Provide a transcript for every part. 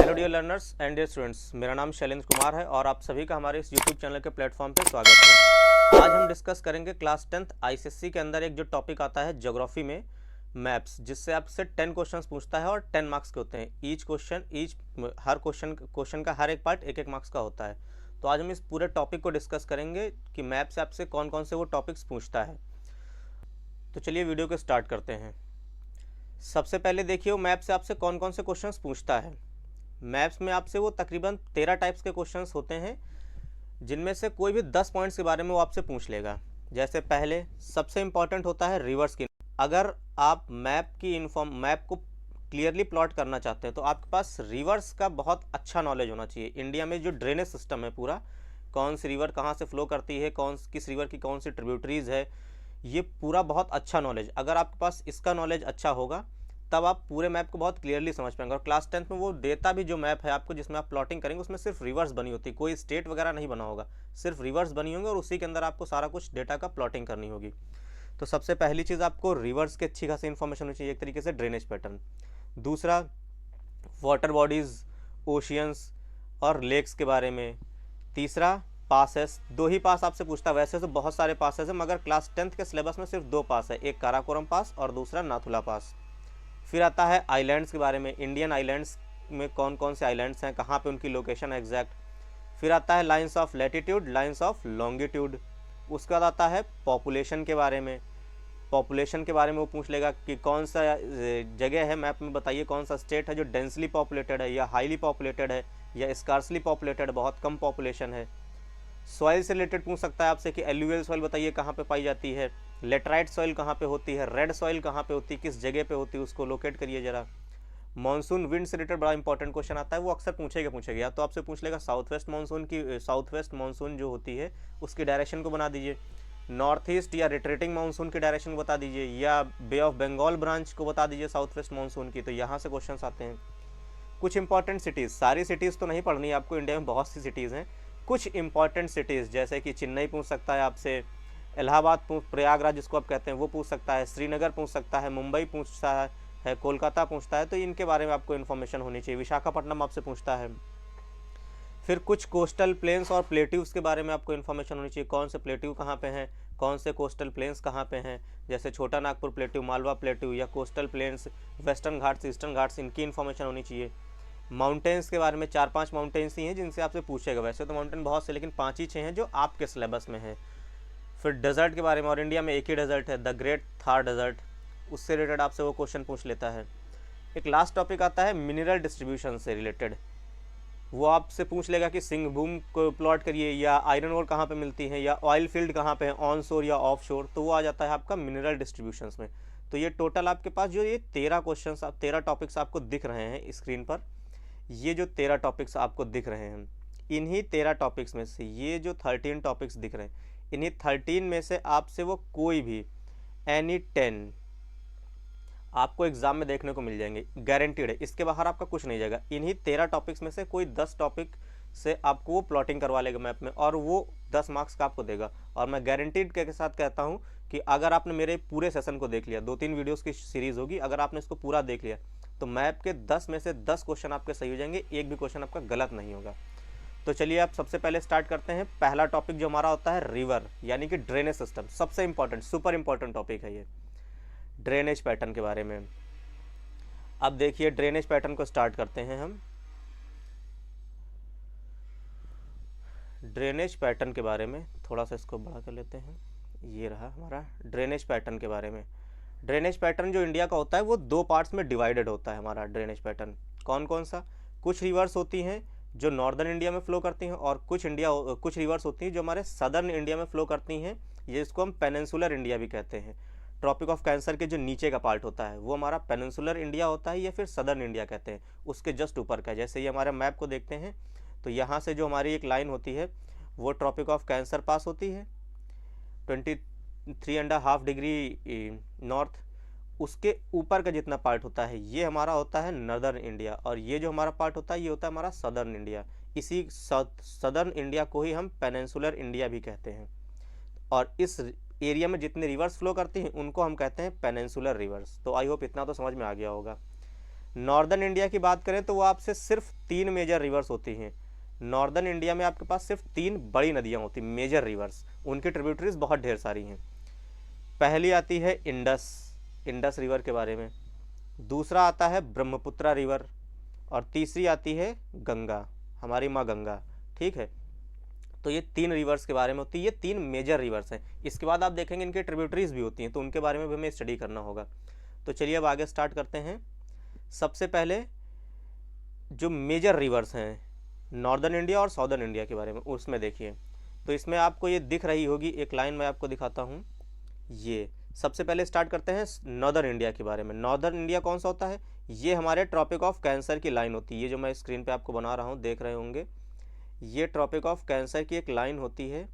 Hello dear learners and dear students, मेरा नाम शैलेंद्र कुमार है और आप सभी का हमारे इस यूट्यूब चैनल के प्लेटफॉर्म पे स्वागत है। आज हम डिस्कस करेंगे क्लास 10th आईसीएसई के अंदर एक जो टॉपिक आता है ज्योग्राफी में मैप्स, जिससे आपसे 10 क्वेश्चंस पूछता है और 10 मार्क्स के होते हैं। हर क्वेश्चन का हर एक पार्ट एक एक मार्क्स का होता है। तो आज हम इस पूरे टॉपिक को डिस्कस करेंगे कि मैप से आपसे कौन कौन से वो टॉपिक्स पूछता है। तो चलिए वीडियो को स्टार्ट करते हैं। सबसे पहले देखिए वो मैप से आपसे कौन कौन से क्वेश्चंस पूछता है। मैप्स में आपसे वो तकरीबन 13 टाइप्स के क्वेश्चंस होते हैं, जिनमें से कोई भी 10 पॉइंट्स के बारे में वो आपसे पूछ लेगा। जैसे पहले सबसे इंपॉर्टेंट होता है रिवर्स की। अगर आप मैप को क्लियरली प्लॉट करना चाहते हैं तो आपके पास रिवर्स का बहुत अच्छा नॉलेज होना चाहिए। इंडिया में जो ड्रेनेज सिस्टम है पूरा, कौन सी रिवर कहाँ से फ्लो करती है, किस रिवर की कौन सी ट्रिब्यूटरीज है, ये पूरा बहुत अच्छा नॉलेज, अगर आपके पास इसका नॉलेज अच्छा होगा तब आप पूरे मैप को बहुत क्लियरली समझ पाएंगे। और क्लास 10th में वो देता भी जो मैप है आपको, जिसमें आप प्लॉटिंग करेंगे, उसमें सिर्फ रिवर्स बनी होती है, कोई स्टेट वगैरह नहीं बना होगा, सिर्फ रिवर्स बनी होंगी और उसी के अंदर आपको सारा कुछ डेटा का प्लॉटिंग करनी होगी। तो सबसे पहली चीज़, आपको रिवर्स की अच्छी खासी इन्फॉर्मेशन होनी चाहिए, एक तरीके से ड्रेनेज पैटर्न। दूसरा, वाटर बॉडीज़, ओशियंस और लेक्स के बारे में। तीसरा, पासेस। दो ही पास आपसे पूछता है, वैसे तो बहुत सारे पासेस हैं, मगर क्लास 10th के सिलेबस में सिर्फ 2 पास है, एक काराकोरम पास और दूसरा नाथुला पास। फिर आता है आइलैंड्स के बारे में, इंडियन आइलैंड्स में कौन कौन से आइलैंड्स हैं, कहाँ पे उनकी लोकेशन है एग्जैक्ट। फिर आता है lines of latitude, lines of longitude. उसके बाद आता है पॉपुलेशन के बारे में। पॉपुलेशन के बारे में वो पूछ लेगा कि कौन सा जगह है मैप में, बताइए कौन सा स्टेट है जो डेंसली पॉपुलेटेड है या हाईली पॉपुलेटेड है या स्कार्सली पॉपुलेटेड, बहुत कम पॉपुलेशन है। सॉइल से रिलेटेड पूछ सकता है आपसे कि एल्यूवियल सॉइल बताइए कहाँ पे पाई जाती है, लेटराइट सॉइल कहाँ पे होती है, रेड सॉइल कहाँ पे होती है, किस जगह पे होती है, उसको लोकेट करिए जरा। मानसून विंड से रिलेटेड बड़ा इंपॉर्टेंट क्वेश्चन आता है, वो अक्सर पूछेगा या तो आपसे पूछ लेगा साउथ वेस्ट मानसून जो होती है उसकी डायरेक्शन को बना दीजिए, नॉर्थ ईस्ट या रिट्रेटिंग मानसून की डायरेक्शन बता दीजिए, या बे ऑफ बंगाल ब्रांच को बता दीजिए साउथ वेस्ट मानसून की। तो यहाँ से क्वेश्चन आते हैं। कुछ इंपॉर्टेंट सिटीज़, सारी सिटीज़ तो नहीं पढ़नी है आपको, इंडिया में बहुत सी सिटीज़ हैं। कुछ इंपॉर्टेंट सिटीज़ जैसे कि चेन्नई पूछ सकता है आपसे, इलाहाबाद प्रयागराज जिसको आप कहते हैं वो पूछ सकता है, श्रीनगर पूछ सकता है, मुंबई पूछता है, कोलकाता पूछता है, तो इनके बारे में आपको इन्फॉर्मेशन होनी चाहिए। विशाखापट्टनम आपसे पूछता है। फिर कुछ कोस्टल प्लेन्स और प्लेट्यूव्स के बारे में आपको इन्फॉर्मेशन होनी चाहिए, कौन से प्लेट्यू कहाँ पे हैं, कौन से कोस्टल प्लेन्स कहाँ पे हैं, जैसे छोटा नागपुर प्लेट्यू, मालवा प्लेट्यू या coastal planes, western Ghats, eastern Ghats, इनकी इन्फॉर्मेशन होनी चाहिए। माउंटेन्स के बारे में 4-5 माउंटेन्स ही हैं जिनसे आपसे पूछेगा, वैसे तो माउंटेन बहुत से लेकिन 5 ही 6 हैं जो आपके सिलेबस में हैं। फिर डेजर्ट के बारे में, और इंडिया में एक ही डेजर्ट है, द ग्रेट थार डेजर्ट, उससे रिलेटेड आपसे वो क्वेश्चन पूछ लेता है। एक लास्ट टॉपिक आता है मिनरल डिस्ट्रीब्यूशन से रिलेटेड, वो आपसे पूछ लेगा कि सिंहभूम को प्लॉट करिए, या आयरन ओर कहाँ पे मिलती है, या ऑयल फील्ड कहाँ पे है, ऑन शोर या ऑफ शोर, तो वो आ जाता है आपका मिनरल डिस्ट्रीब्यूशंस में। तो ये टोटल आपके पास जो ये 13 क्वेश्चंस, 13 टॉपिक्स आपको दिख रहे हैं स्क्रीन पर, ये जो 13 टॉपिक्स आपको दिख रहे हैं, इन्हीं 13 टॉपिक्स में से ये जो 13 टॉपिक्स दिख रहे हैं, इन्हीं 13 में से आपसे वो कोई भी एनी 10 आपको एग्जाम में देखने को मिल जाएंगे, गारंटीड है। इसके बाहर आपका कुछ नहीं जाएगा। इन्हीं 13 टॉपिक्स में से कोई 10 टॉपिक से आपको वो प्लॉटिंग करवा लेगा मैप में, और वो 10 मार्क्स का आपको देगा। और मैं गारंटीड के साथ कहता हूँ कि अगर आपने मेरे पूरे सेशन को देख लिया, 2-3 वीडियोस की सीरीज़ होगी, अगर आपने इसको पूरा देख लिया तो मैप के 10 में से 10 क्वेश्चन आपके सही हो जाएंगे, एक भी क्वेश्चन आपका गलत नहीं होगा। तो चलिए आप सबसे पहले स्टार्ट करते हैं। पहला टॉपिक जो हमारा होता है रिवर, यानी कि ड्रेनेज सिस्टम। सबसे इंपॉर्टेंट, सुपर इंपॉर्टेंट टॉपिक है ये, ड्रेनेज पैटर्न के बारे में। अब देखिए ड्रेनेज पैटर्न को स्टार्ट करते हैं हम। ड्रेनेज पैटर्न के बारे में थोड़ा सा इसको बड़ा कर लेते हैं, ये रहा हमारा ड्रेनेज पैटर्न के बारे में। ड्रेनेज पैटर्न जो इंडिया का होता है वो 2 पार्ट्स में डिवाइडेड होता है हमारा ड्रेनेज पैटर्न। कौन कौन सा? कुछ रिवर्स होती हैं जो नॉर्दर्न इंडिया में फ्लो करती हैं, और कुछ रिवर्स होती हैं जो हमारे सदर्न इंडिया में फ्लो करती हैं, जिसको हम पेनिनसुलर इंडिया भी कहते हैं। ट्रॉपिक ऑफ कैंसर के जो नीचे का पार्ट होता है वो हमारा पेनिनसुलर इंडिया होता है, या फिर सदर्न इंडिया कहते हैं, उसके जस्ट ऊपर का। जैसे ये हमारे मैप को देखते हैं तो यहाँ से जो हमारी एक लाइन होती है वो ट्रॉपिक ऑफ कैंसर पास होती है 23.5 डिग्री नॉर्थ, उसके ऊपर का जितना पार्ट होता है ये हमारा होता है नर्दर्न इंडिया, और ये जो हमारा पार्ट होता है ये होता है हमारा सदर्न इंडिया। इसी सदर्न इंडिया को ही हम पेनिनसुलर इंडिया भी कहते हैं। और इस एरिया में जितने रिवर्स फ्लो करती हैं उनको हम कहते हैं पेनिनसुलर रिवर्स। तो आई होप इतना तो समझ में आ गया होगा। नॉर्दर्न इंडिया की बात करें तो वो आपसे सिर्फ 3 मेजर रिवर्स होती हैं। नॉर्दर्न इंडिया में आपके पास सिर्फ 3 बड़ी नदियाँ होती हैं, मेजर रिवर्स, उनकी ट्रिब्यूटरीज बहुत ढेर सारी हैं। पहली आती है इंडस, इंडस रिवर के बारे में। दूसरा आता है ब्रह्मपुत्रा रिवर, और तीसरी आती है गंगा, हमारी माँ गंगा। ठीक है, तो ये 3 रिवर्स के बारे में होती है, ये 3 मेजर रिवर्स हैं। इसके बाद आप देखेंगे इनके ट्रिब्यूटरीज भी होती हैं, तो उनके बारे में भी हमें स्टडी करना होगा। तो चलिए अब आगे स्टार्ट करते हैं। सबसे पहले जो मेजर रिवर्स हैं नॉर्दर्न इंडिया और साउदर्न इंडिया के बारे में, उसमें देखिए, तो इसमें आपको ये दिख रही होगी एक लाइन, मैं आपको दिखाता हूँ। ये सबसे पहले स्टार्ट करते हैं नॉर्दर्न इंडिया के बारे में। नॉर्दर्न इंडिया कौन सा होता है? ये हमारे ट्रॉपिक ऑफ कैंसर की लाइन होती है। ये जो मैं स्क्रीन पे आपको बना रहा हूँ, देख रहे होंगे, ये ट्रॉपिक ऑफ कैंसर की एक लाइन होती है।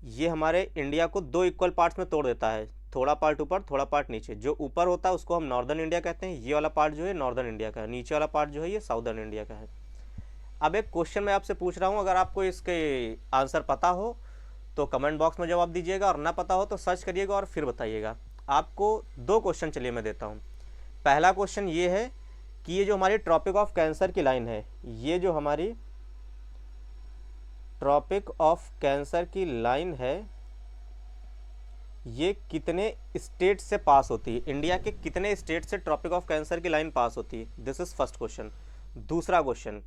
ये हमारे इंडिया को 2 इक्वल पार्ट्स में तोड़ देता है, थोड़ा पार्ट ऊपर, थोड़ा पार्ट नीचे। जो ऊपर होता है उसको हम नॉर्दर्न इंडिया कहते हैं, ये वाला पार्ट जो है नॉर्दर्न इंडिया का है, नीचे वाला पार्ट जो है ये साउदर्न इंडिया का है। अब एक क्वेश्चन मैं आपसे पूछ रहा हूँ, अगर आपको इसके आंसर पता हो तो कमेंट बॉक्स में जवाब दीजिएगा, और ना पता हो तो सर्च करिएगा और फिर बताइएगा। आपको 2 क्वेश्चन चलिए मैं देता हूँ। पहला क्वेश्चन ये है कि ये जो हमारी ट्रॉपिक ऑफ कैंसर की लाइन है, ये जो हमारी ट्रॉपिक ऑफ कैंसर की लाइन है, ये कितने स्टेट से पास होती है? इंडिया के कितने स्टेट से ट्रॉपिक ऑफ कैंसर की लाइन पास होती है? This is first question. दूसरा क्वेश्चन,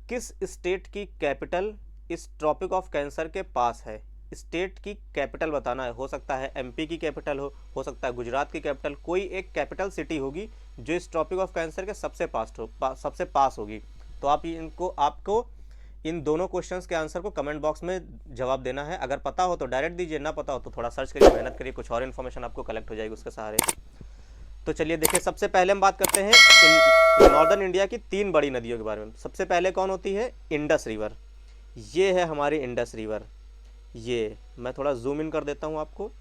किस स्टेट की कैपिटल इस ट्रॉपिक ऑफ कैंसर के पास है? स्टेट की कैपिटल बताना है। हो सकता है एमपी की कैपिटल हो सकता है गुजरात की कैपिटल, कोई एक कैपिटल सिटी होगी जो इस ट्रॉपिक ऑफ कैंसर के सबसे पास होगी। तो आपको इन दोनों क्वेश्चंस के आंसर को कमेंट बॉक्स में जवाब देना है। अगर पता हो तो डायरेक्ट दीजिए, ना पता हो तो थोड़ा सर्च करिए, मेहनत करिए, कुछ और इन्फॉर्मेशन आपको कलेक्ट हो जाएगी उसके सहारे। तो चलिए देखिए, सबसे पहले हम बात करते हैं नॉर्दर्न इंडिया की 3 बड़ी नदियों के बारे में। सबसे पहले कौन होती है? Indus river. ये है हमारी इंडस रिवर। ये मैं थोड़ा जूम इन कर देता हूँ आपको।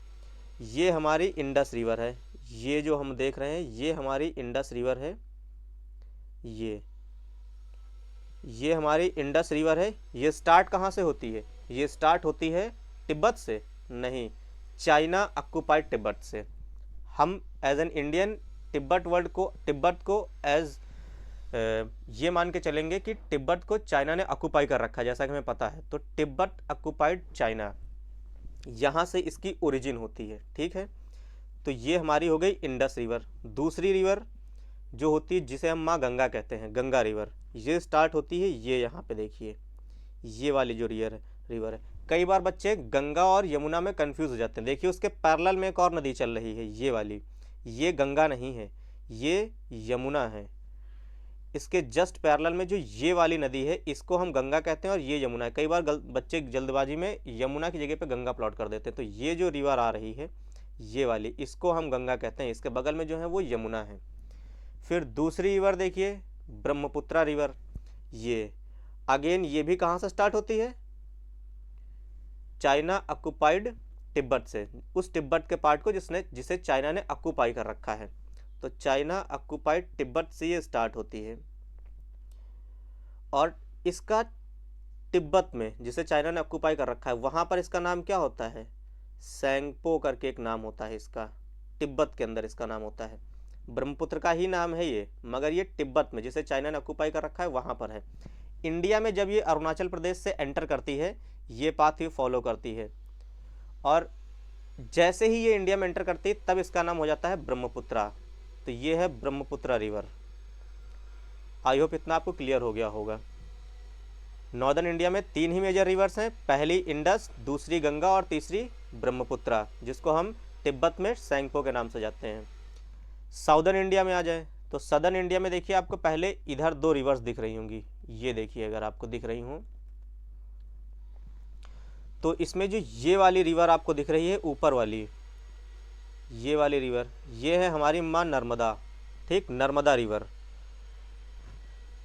ये हमारी इंडस रिवर है, ये जो हम देख रहे हैं ये हमारी इंडस रिवर है। ये हमारी इंडस रिवर है। ये स्टार्ट कहाँ से होती है? ये स्टार्ट होती है तिब्बत से, नहीं, चाइना ऑक्युपाइड तिब्बत से। हम एज एन इंडियन तिब्बत को एज ये मान के चलेंगे कि तिब्बत को चाइना ने ऑक्युपाई कर रखा है, जैसा कि हमें पता है। तो तिब्बत ऑक्युपाइड चाइना, यहाँ से इसकी ओरिजिन होती है। ठीक है, तो ये हमारी हो गई इंडस रिवर। दूसरी रिवर जो होती है, जिसे हम माँ गंगा कहते हैं, गंगा रिवर, ये स्टार्ट होती है, ये यहाँ पे देखिए, ये वाली जो रिवर है। कई बार बच्चे गंगा और यमुना में कंफ्यूज हो जाते हैं। देखिए उसके पैरेलल में एक और नदी चल रही है, ये वाली, ये गंगा नहीं है, ये यमुना है। इसके जस्ट पैरेलल में जो ये वाली नदी है, इसको हम गंगा कहते हैं और ये यमुना है। कई बार बच्चे जल्दबाजी में यमुना की जगह पे गंगा प्लॉट कर देते हैं। तो ये जो रिवर आ रही है, ये वाली, इसको हम गंगा कहते हैं, इसके बगल में जो है वो यमुना है। फिर दूसरी रिवर देखिए, ब्रह्मपुत्रा रिवर। ये अगेन, ये भी कहाँ से स्टार्ट होती है? चाइना ऑक्युपाइड तिब्बत से, उस तिब्बत के पार्ट को जिसे चाइना ने ऑक्युपाई कर रखा है। तो चाइना ऑक्युपाइड तिब्बत से ये स्टार्ट होती है, और इसका तिब्बत में, जिसे चाइना ने ऑक्युपाई कर रखा है, वहाँ पर इसका नाम क्या होता है? सेंगपो करके एक नाम होता है इसका, तिब्बत के अंदर इसका नाम होता है। ब्रह्मपुत्र का ही नाम है ये, मगर ये तिब्बत में, जिसे चाइना ने ऑक्युपाई कर रखा है, वहाँ पर है। इंडिया में जब ये अरुणाचल प्रदेश से एंटर करती है, ये पाथ ही फॉलो करती है, और जैसे ही ये इंडिया में एंटर करती है तब इसका नाम हो जाता है ब्रह्मपुत्रा। तो ये है ब्रह्मपुत्रा रिवर। आई होप इतना आपको क्लियर हो गया होगा। नॉर्दर्न इंडिया में 3 ही मेजर रिवर्स हैं, पहली इंडस, दूसरी गंगा और तीसरी ब्रह्मपुत्रा, जिसको हम तिब्बत में सेंगपो के नाम से जानते हैं। साउदर्न इंडिया में आ जाए तो सदर्न इंडिया में देखिए, आपको पहले इधर 2 रिवर्स दिख रही होंगी, ये देखिए, अगर आपको दिख रही हों तो इसमें जो ये वाली रिवर आपको दिख रही है, ऊपर वाली, ये वाली रिवर, ये है हमारी माँ नर्मदा। ठीक, नर्मदा रिवर।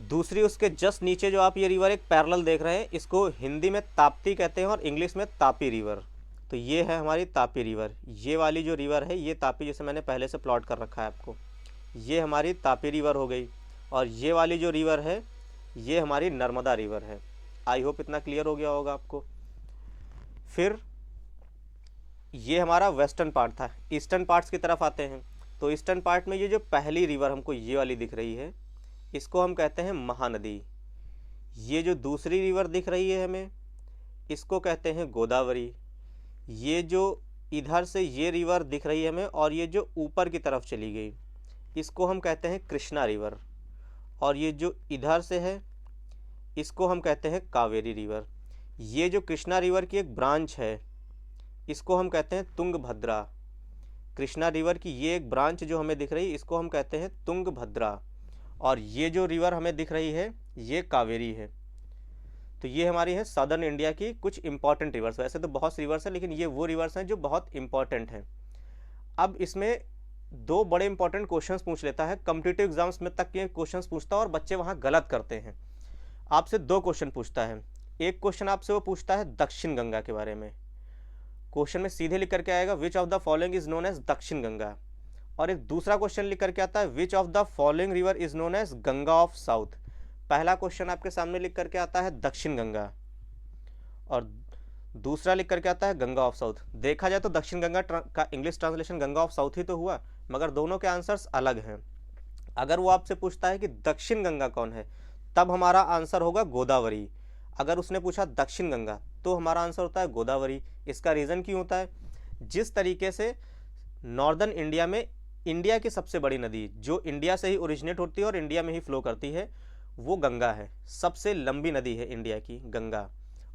दूसरी उसके जस्ट नीचे जो आप ये रिवर एक पैरेलल देख रहे हैं, इसको हिंदी में ताप्ती कहते हैं और इंग्लिश में तापी रिवर। तो ये है हमारी तापी रिवर। ये वाली जो रिवर है, ये तापी, जिसे मैंने पहले से प्लॉट कर रखा है आपको, ये हमारी तापी रिवर हो गई। और ये वाली जो रिवर है, ये हमारी नर्मदा रिवर है। आई होप इतना क्लियर हो गया होगा आपको। फिर ये हमारा वेस्टर्न पार्ट था, ईस्टर्न पार्ट्स की तरफ आते हैं। तो ईस्टर्न पार्ट में ये जो पहली रिवर हमको ये वाली दिख रही है, इसको हम कहते हैं महानदी। ये जो दूसरी रिवर दिख रही है हमें, इसको कहते हैं गोदावरी। ये जो इधर से ये रिवर दिख रही है हमें और ये जो ऊपर की तरफ चली गई, इसको हम कहते हैं कृष्णा रिवर। और ये जो इधर से है, इसको हम कहते हैं कावेरी रिवर। ये जो कृष्णा रिवर की एक ब्रांच है, इसको हम कहते हैं तुंगभद्रा। कृष्णा रिवर की ये एक ब्रांच जो हमें दिख रही है, इसको हम कहते हैं तुंगभद्रा। और ये जो रिवर हमें दिख रही है, ये कावेरी है। तो ये हमारी है साउदर्न इंडिया की कुछ इंपॉर्टेंट रिवर्स। वैसे तो बहुत सी रिवर्स हैं, लेकिन ये वो रिवर्स हैं जो बहुत इंपॉर्टेंट हैं। अब इसमें दो बड़े इंपॉर्टेंट क्वेश्चंस पूछ लेता है, कॉम्पिटिटिव एग्जाम्स में तक ये क्वेश्चंस पूछता है और बच्चे वहाँ गलत करते हैं। आपसे दो क्वेश्चन पूछता है। एक क्वेश्चन आपसे वो पूछता है दक्षिण गंगा के बारे में। क्वेश्चन में सीधे लिख करके आएगा which of the following is known as Dakshin Ganga. और एक दूसरा क्वेश्चन लिख करके आता है which of the following river is known as Ganga of south. पहला क्वेश्चन आपके सामने लिख करके आता है दक्षिण गंगा और दूसरा लिख करके आता है गंगा ऑफ साउथ। देखा जाए तो दक्षिण गंगा का English translation Ganga of south ही तो हुआ, मगर दोनों के आंसर्स अलग हैं। अगर वो आपसे पूछता है कि दक्षिण गंगा कौन है, तब हमारा आंसर होगा गोदावरी। अगर उसने पूछा दक्षिण गंगा, तो हमारा आंसर होता है गोदावरी। इसका रीज़न क्यों होता है, जिस तरीके से नॉर्दर्न इंडिया में इंडिया की सबसे बड़ी नदी जो इंडिया से ही ओरिजिनेट होती है और इंडिया में ही फ्लो करती है, वो गंगा है। सबसे लंबी नदी है इंडिया की गंगा।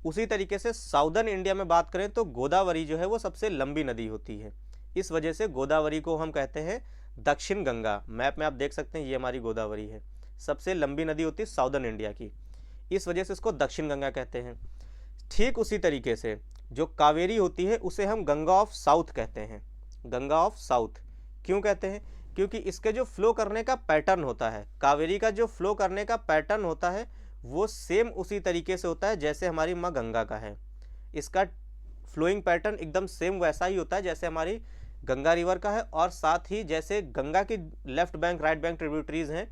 उसी तरीके से साउदर्न इंडिया में बात करें तो गोदावरी जो है वो सबसे लंबी नदी होती है। इस वजह से गोदावरी को हम कहते हैं दक्षिण गंगा। मैप में आप देख सकते हैं ये हमारी गोदावरी है, सबसे लंबी नदी होती है साउदर्न इंडिया की, इस वजह से इसको दक्षिण गंगा कहते हैं। ठीक उसी तरीके से जो कावेरी होती है उसे हम गंगा ऑफ साउथ कहते हैं। गंगा ऑफ साउथ क्यों कहते हैं, क्योंकि इसके जो फ्लो करने का पैटर्न होता है, कावेरी का जो फ्लो करने का पैटर्न होता है वो सेम उसी तरीके से होता है जैसे हमारी माँ गंगा का है। इसका फ्लोइंग पैटर्न एकदम सेम वैसा ही होता है जैसे हमारी गंगा रिवर का है। और साथ ही जैसे गंगा की left bank right bank tributaries हैं,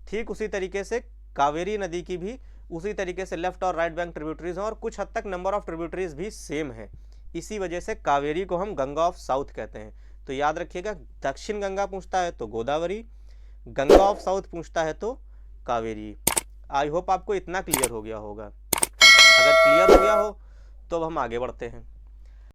ठीक उसी तरीके से कावेरी नदी की भी उसी तरीके से लेफ्ट और राइट बैंक ट्रिब्यूटरीज हैं और कुछ हद तक नंबर ऑफ ट्रिब्यूटरीज भी सेम है। इसी वजह से कावेरी को हम गंगा ऑफ साउथ कहते हैं। तो याद रखिएगा, दक्षिण गंगा पूछता है तो गोदावरी, गंगा ऑफ साउथ पूछता है तो कावेरी। आई होप आपको इतना क्लियर हो गया होगा। अगर क्लियर हो गया हो तो अब हम आगे बढ़ते हैं।